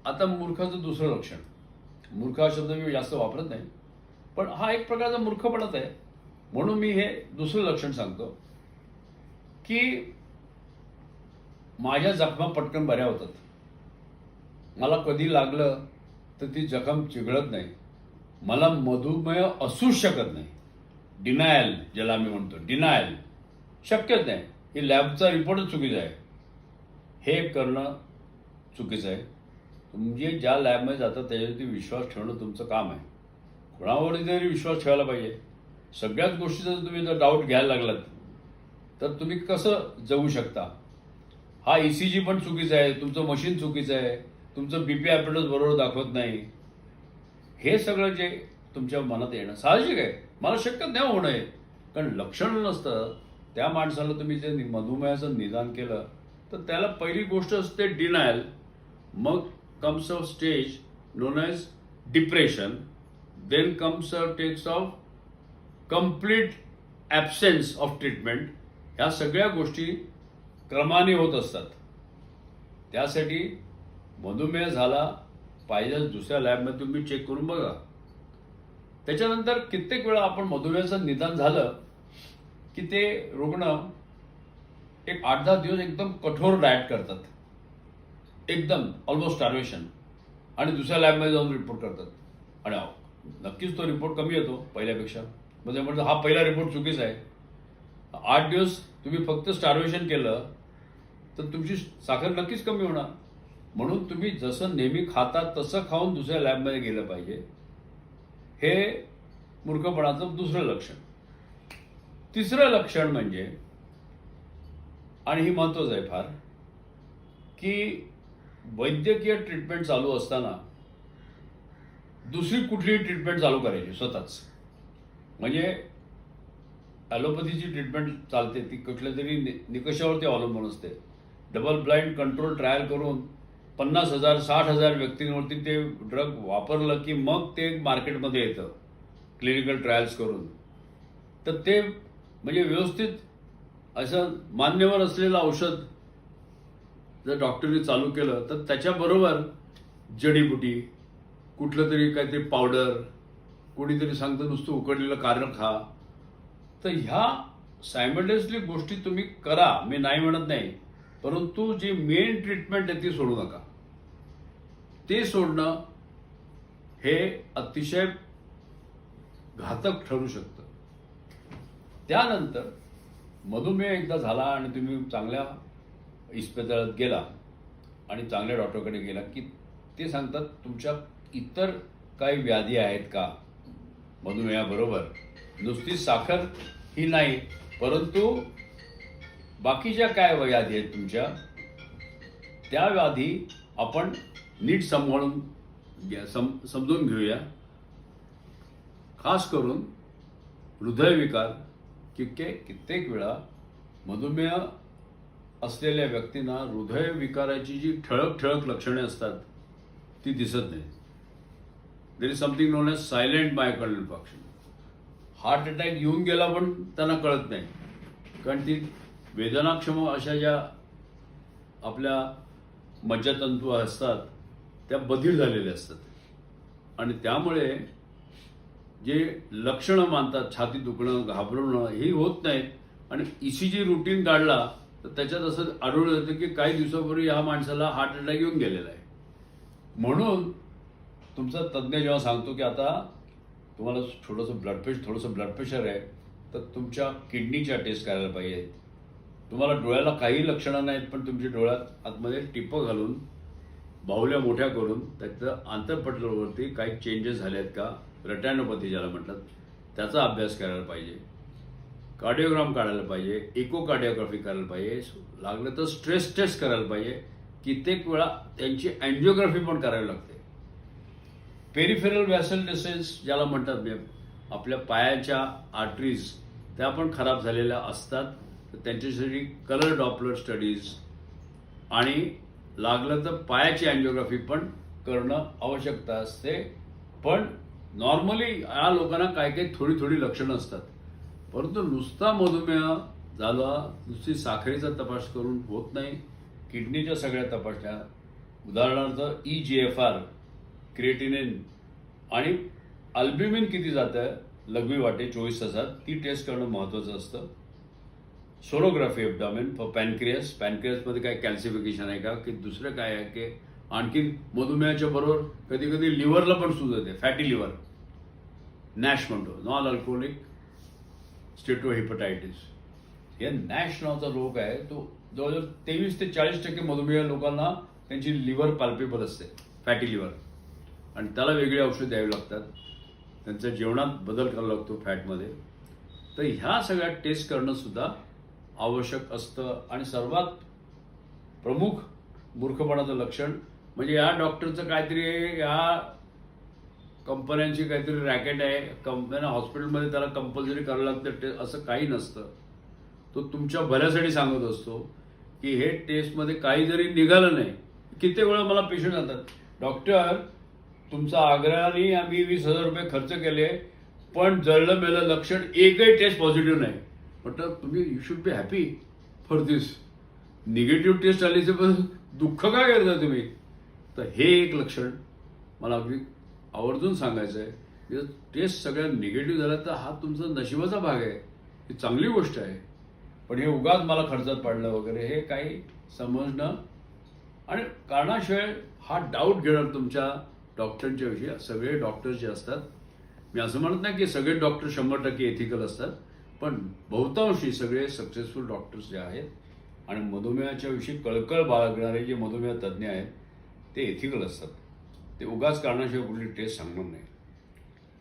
आता मूर्खाचं दुसरं लक्षण, मूर्ख हा शब्द मी जास्त वापरत नाही, पण हा एक प्रकारचा मूर्खपणाच आहे. म्हणून मी हे दुसरं लक्षण सांगतो की माझ्या जखमा पटकन बऱ्या होतात. मला कधी लागलं तर ती जखम चिघळत नाही. मला मधुमेह असूच शकत नाही. डिनायल ज्याला आम्ही म्हणतो, डिनायल शक्यच नाही. ही लॅबचा रिपोर्टच चुकीचा आहे. हे करणं चुकीचं आहे. म्हणजे ज्या लॅबमध्ये जातात त्याच्यावरती विश्वास ठेवणं तुमचं काम आहे. कोणावरती तरी विश्वास ठेवायला पाहिजे. सगळ्याच गोष्टीचा जर तुम्ही डाऊट घ्यायला लागलात तर तुम्ही कसं जगू शकता? हा ECG पण चुकीचा आहे, तुमचं मशीन चुकीचं आहे, तुमचं बीपी ॲपरेटस बरोबर दाखवत नाही. हे सगळं जे तुमच्या मनात येणं साहजिक आहे. मला शक्य नाही होणं आहे, कारण लक्षण नसतं त्या माणसाला तुम्ही जे मधुमेहाचं निदान केलं तर त्याला पहिली गोष्ट असते डिनायल. मग comes a stage known as depression, then comes a tax of complete absence of treatment. ह्या सगळ्या गोष्टी क्रमाने होत असतात. त्यासाठी मधुमेह झाला पाहिजे दुसऱ्या लॅबमध्ये तुम्ही चेक करून बघा. त्याच्यानंतर कित्येक वेळा आपण मधुमेहाचं निदान झालं की ते रुग्ण एक 8-10 दिवस एकदम कठोर डाएट करतात, एकदम ऑलमोस्ट स्टार्वेशन, आणि दुसऱ्या लॅबमध्ये जाऊन रिपोर्ट करतात. आणि नक्कीच तो रिपोर्ट कमी येतो पहिल्यापेक्षा. म्हणजे म्हणतो हा पहिला रिपोर्ट चुकीचा आहे. 8 दिवस तुम्ही फक्त स्टार्वेशन केलं तर तुमची साखर नक्कीच कमी होणार. म्हणून तुम्ही जसं नेहमी खाता तसं खाऊन दुसऱ्या लॅबमध्ये गेलं पाहिजे. हे मूर्खपणाचं दुसरं लक्षण. तिसरं लक्षण म्हणजे, आणि ही महत्वाचं आहे फार, की वैद्यकीय ट्रीटमेंट चालू असताना दुसरी कुठलीही ट्रीटमेंट चालू करायची स्वतःच. म्हणजे ॲलोपॅथीची ट्रीटमेंट चालते ती कुठल्या तरी निकषावरती अवलंबून असते. डबल ब्लाइंड कंट्रोल ट्रायल करून 50,000-60,000 व्यक्तींवरती ते ड्रग वापरलं की मग ते मार्केटमध्ये येतं क्लिनिकल ट्रायल्स करून. तर ते म्हणजे व्यवस्थित असं मान्यवर असलेलं औषध जर डॉक्टरने चालू केलं तर त्याच्याबरोबर जडीबुटी, कुठलं तरी काहीतरी पावडर, कोणीतरी सांगतं नुसतं उकडलेलं कारलं खा. तर ह्या सायमल्टेनियसली गोष्टी तुम्ही करा, मी नाही म्हणत नाही, परंतु जी मेन ट्रीटमेंट आहे ती सोडू नका. ते सोडणं हे अतिशय घातक ठरू शकतं. त्यानंतर मधुमेह एकदा झाला आणि तुम्ही चांगल्या इस्पितळात गेला आणि चांगल्या डॉक्टरकडे गेला की ते सांगतात तुमच्या इतर काही व्याधी आहेत का मधुमेहाबरोबर. नुसती साखर ही नाही, परंतु बाकीच्या काय व्याधी आहेत तुमच्या, त्या व्याधी आपण नीट समजून घेऊया. खास करून हृदयविकार. कित्येक वेळा मधुमेह असलेल्या व्यक्तींना हृदयविकाराची जी ठळक लक्षणे असतात ती दिसत नाही. There is something known as silent myocardial infarction. Heart attack येऊन गेला पण त्यांना कळत नाही, कारण ती वेदनाक्षम अशा ज्या आपल्या मज्जातंतू असतात त्या बधीर झालेल्या असतात. आणि त्यामुळे जे लक्षणं मानतात, छाती दुखणं, घाबरवणं, ही होत नाहीत. आणि ECG रुटीन काढला तर त्याच्यात असं आढळून येतं की काही दिवसापूर्वी ह्या माणसाला हार्ट अटॅक येऊन गेलेला आहे. म्हणून तुमचा तज्ज्ञ जेव्हा सांगतो की आता तुम्हाला थोडंसं ब्लड प्रेशर आहे तर तुमच्या किडनीच्या टेस्ट करायला पाहिजे. तुम्हाला डोळ्याला काही लक्षणं नाहीत पण तुमच्या डोळ्यात आतमध्ये टिपं घालून बाहुल्या मोठ्या करून त्याचं आंतरपटलावरती काही चेंजेस झाले आहेत का, रेटॅनोपॅथी ज्याला म्हणतात, त्याचा अभ्यास करायला पाहिजे. कार्डिओग्राम काढायला पाहिजे, इकोकार्डिओग्राफी करायला पाहिजे, लागलं तर स्ट्रेस टेस्ट करायला पाहिजे. कित्येक वेळा त्यांची अँजिओग्राफी पण करावी लागते. पेरिफेरल व्हॅसल डिसीज ज्याला म्हणतात, आपल्या पायाच्या आर्टरीज त्या पण खराब झालेल्या असतात, तर त्यांच्यासाठी कलर डॉपलर स्टडीज आणि लागलं तर पायाची अँजिओग्राफी पण करणं आवश्यकता असते. पण नॉर्मली या लोकांना काही थोडी लक्षणं असतात. परंतु नुसता मधुमेह झाला नुसती साखरेचा तपास करून होत नाही. किडनीच्या सगळ्या तपासण्या, उदाहरणार्थ EGFR, क्रिएटिनिन आणि अल्ब्युमिन किती जातं लघवी वाटे 24 तासात, ती टेस्ट करणं महत्त्वाचं असतं. सोनोग्राफी एब्डॉमेन फॉर पॅनक्रियास, पॅनक्रियासमध्ये काय कॅल्सिफिकेशन आहे का, की दुसरं काय आहे की आणखी मधुमेहाच्या बरोबर कधी कधी लिव्हरला पण सूज येते, फॅटी लिव्हर, नॅश म्हणतो, नॉन अल्कोहोलिक स्टेटोहिपटायटिस. हे नॅश नावाचा रोग आहे, तो जवळजवळ 23 ते 40% मधुमेह लोकांना त्यांची लिव्हर पाल्पेबल असते, फॅटी लिव्हर, आणि त्याला वेगळी औषध द्यावी लागतात, त्यांच्या जेवणात बदल करावा लागतो फॅटमध्ये. तर ह्या सगळ्या टेस्ट करणं सुद्धा आवश्यक असतं. आणि सर्वात प्रमुख मूर्खपणाचं लक्षण म्हणजे या डॉक्टरचं काहीतरी, या कंपन्यांची काहीतरी रॅकेट आहे, कंपन्या हॉस्पिटलमध्ये त्याला कंपल्सरी करावं लागतं, असं काही नसतं. तो तुमच्या भल्यासाठी सांगत असतो की हे टेस्टमध्ये काही जरी निघालं नाही, किती वेळा मला पेशंट जातात, डॉक्टर तुमचा आग्रहाने आम्ही 20,000 रुपये खर्च केले पण जळलं मेलं लक्षण एकही टेस्ट पॉझिटिव्ह नाही. म्हटलं तुम्ही you should be happy for this. Negative test आलीचे पण दुःख काय करता तुम्ही. तर हे एक लक्षण मला अगदी आवर्जून सांगायचं आहे. टेस्ट सगळ्या निगेटिव्ह झाला तर हा तुमचा नशिबाचा भाग आहे, ही चांगली गोष्ट आहे. पण हे उगाच मला खर्चात पडलं वगैरे हे काही समजणं आणि कारणाशिवाय हा डाऊट घेणं तुमच्या डॉक्टरांच्या विषयी. सगळे डॉक्टर्स जे असतात, मी असं म्हणत नाही की सगळे डॉक्टर 100% एथिकल असतात, पण बहुतांशी सगळे सक्सेसफुल डॉक्टर्स जे आहेत आणि मधुमेहाच्या विषयी कळकळ बाळगणारे जे मधुमेह तज्ज्ञ आहेत ते एथिकल असतात. ते उगाच कारणाशिवाय कुठली टेस्ट सांगणार नाही.